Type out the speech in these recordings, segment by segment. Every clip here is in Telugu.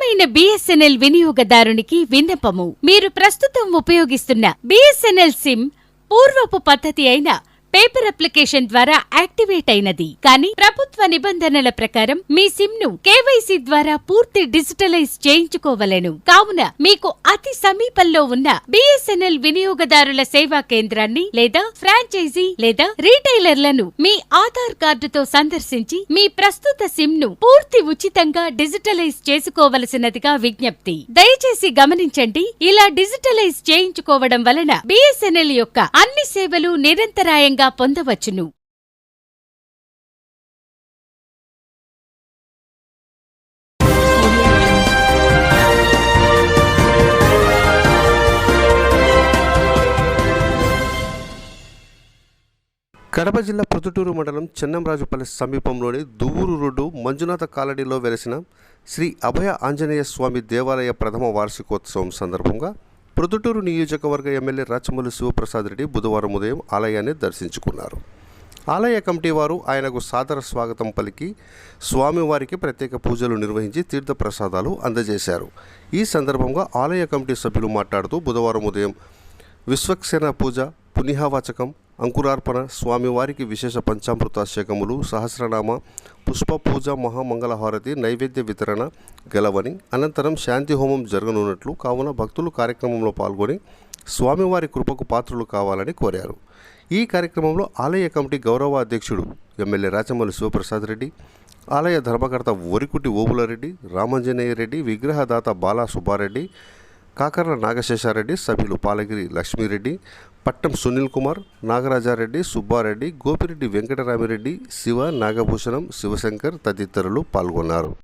నిజమైన బిఎస్ఎన్ఎల్ వినియోగదారునికి విన్నపము. మీరు ప్రస్తుతం ఉపయోగిస్తున్న బిఎస్ఎన్ఎల్ సిమ్ పూర్వపు పద్ధతి అయిన పేపర్ అప్లికేషన్ ద్వారా యాక్టివేట్ అయినది. కానీ ప్రభుత్వ నిబంధనల ప్రకారం మీ సిమ్ ను కేవైసీ ద్వారా పూర్తి డిజిటలైజ్ చేయించుకోవలెను. కావున మీకు అతి సమీపంలో ఉన్న బిఎస్ఎన్ఎల్ వినియోగదారుల సేవా కేంద్రాన్ని లేదా ఫ్రాంచైజీ లేదా రీటైలర్లను మీ ఆధార్ కార్డుతో సందర్శించి మీ ప్రస్తుత సిమ్ ను పూర్తి ఉచితంగా డిజిటలైజ్ చేసుకోవలసినదిగా విజ్ఞప్తి. దయచేసి గమనించండి, ఇలా డిజిటలైజ్ చేయించుకోవడం వలన బిఎస్ఎన్ఎల్ యొక్క అన్ని సేవలు నిరంతరాయంగా పొందవచ్చును. కడప జిల్లా ప్రొద్దుటూరు మండలం చెన్నంరాజుపల్లి సమీపంలోని దువ్వూరు రోడ్డు మంజునాథ కాలనీలో వెలసిన శ్రీ అభయ ఆంజనేయ స్వామి దేవాలయ ప్రథమ వార్షికోత్సవం సందర్భంగా ప్రొద్దుటూరు నియోజకవర్గ ఎమ్మెల్యే రాచమల్లి శివప్రసాద్ రెడ్డి బుధవారం ఉదయం ఆలయాన్ని దర్శించుకున్నారు. ఆలయ కమిటీ వారు ఆయనకు సాదర స్వాగతం పలికి స్వామివారికి ప్రత్యేక పూజలు నిర్వహించి తీర్థప్రసాదాలు అందజేశారు. ఈ సందర్భంగా ఆలయ కమిటీ సభ్యులు మాట్లాడుతూ బుధవారం ఉదయం విశ్వక్సేన పూజ, పుణ్యవాచకం, అంకురార్పణ, స్వామివారికి విశేష పంచామృతాభిషేకములు, సహస్రనామ, పుష్ప పూజ, మహామంగళహారతి, నైవేద్య వితరణ గలవని, అనంతరం శాంతి హోమం జరగనున్నట్లు, కావున భక్తులు కార్యక్రమంలో పాల్గొని స్వామివారి కృపకు పాత్రులు కావాలని కోరారు. ఈ కార్యక్రమంలో ఆలయ కమిటీ గౌరవ అధ్యక్షుడు ఎమ్మెల్యే రాచమల్లి శివప్రసాద్ రెడ్డి, ఆలయ ధర్మకర్త వరికుటి ఓబులారెడ్డి, రామాంజనేయ రెడ్డి, విగ్రహదాత బాలా సుబ్బారెడ్డి, కాకర్ల నాగశేషారెడ్డి, సభ్యులు పాలగిరి లక్ష్మీరెడ్డి, పట్టం సునీల్ కుమార్, నాగరాజారెడ్డి, సుబ్బారెడ్డి, గోపిరెడ్డి వెంకటరామిరెడ్డి, శివ, నాగభూషణం, శివశంకర్ తదితరులు పాల్గొన్నారు.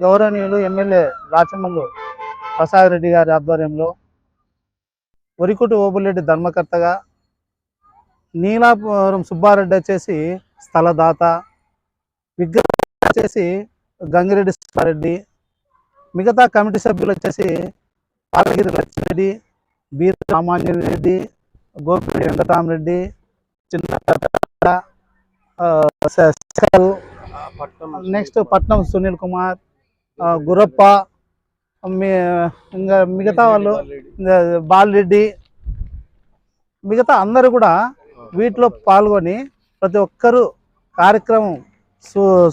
గౌరవనీయులు ఎమ్మెల్యే రాచమల్లు ప్రసాద్ రెడ్డి గారి ఆధ్వర్యంలో వరికుటి ఓబులరెడ్డి ధర్మకర్తగా, నీలాపురం సుబ్బారెడ్డి వచ్చేసి స్థలదాత, విగ్రహం వచ్చేసి గంగిరెడ్డి సుబ్బారెడ్డి, మిగతా కమిటీ సభ్యులు వచ్చేసి పాలగిరి లక్ష్మిరెడ్డి, బీర రామాంజనేరెడ్డి, గోపిరెడ్డి వెంకటరామరెడ్డి, చిన్న నెక్స్ట్ పట్నం సునీల్ కుమార్, గురప్ప, ఇంకా మిగతా వాళ్ళు బాలరెడ్డి, మిగతా అందరూ కూడా వీటిలో పాల్గొని ప్రతి ఒక్కరూ కార్యక్రమం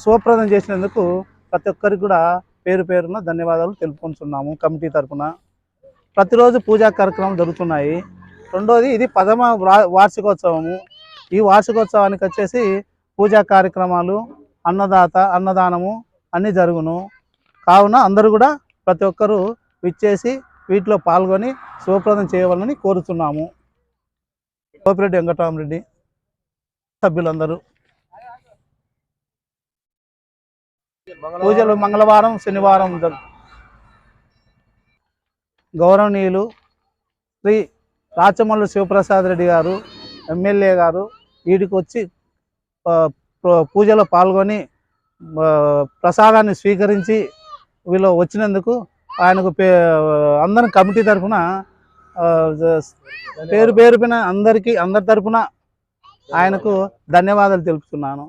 సుప్రదం చేసినందుకు ప్రతి ఒక్కరికి కూడా పేరు పేరున ధన్యవాదాలు తెలుపుకుంటున్నాము. కమిటీ తరఫున ప్రతిరోజు పూజా కార్యక్రమం జరుగుతున్నాయి. రెండోది ఇది 10వ వార్షికోత్సవము. ఈ వార్షికోత్సవానికి వచ్చేసి పూజా కార్యక్రమాలు, అన్నదానము అన్నీ జరుగును. కావున అందరూ కూడా ప్రతి ఒక్కరూ విచ్చేసి వీటిలో పాల్గొని శుభప్రదం చేయవాలని కోరుతున్నాము. గోపిరెడ్డి వెంకటరామరెడ్డి సభ్యులందరూ పూజలు మంగళవారం, శనివారం గౌరవనీయులు శ్రీ రాచమల్లు శివప్రసాద్ రెడ్డి గారు ఎమ్మెల్యే గారు వీడికి వచ్చి పూజలో పాల్గొని ప్రసాదాన్ని స్వీకరించి వీళ్ళు వచ్చినందుకు ఆయనకు అందరి కమిటీ తరఫున పేరు పేరున అందరి తరఫున ఆయనకు ధన్యవాదాలు తెలుపుతున్నాను.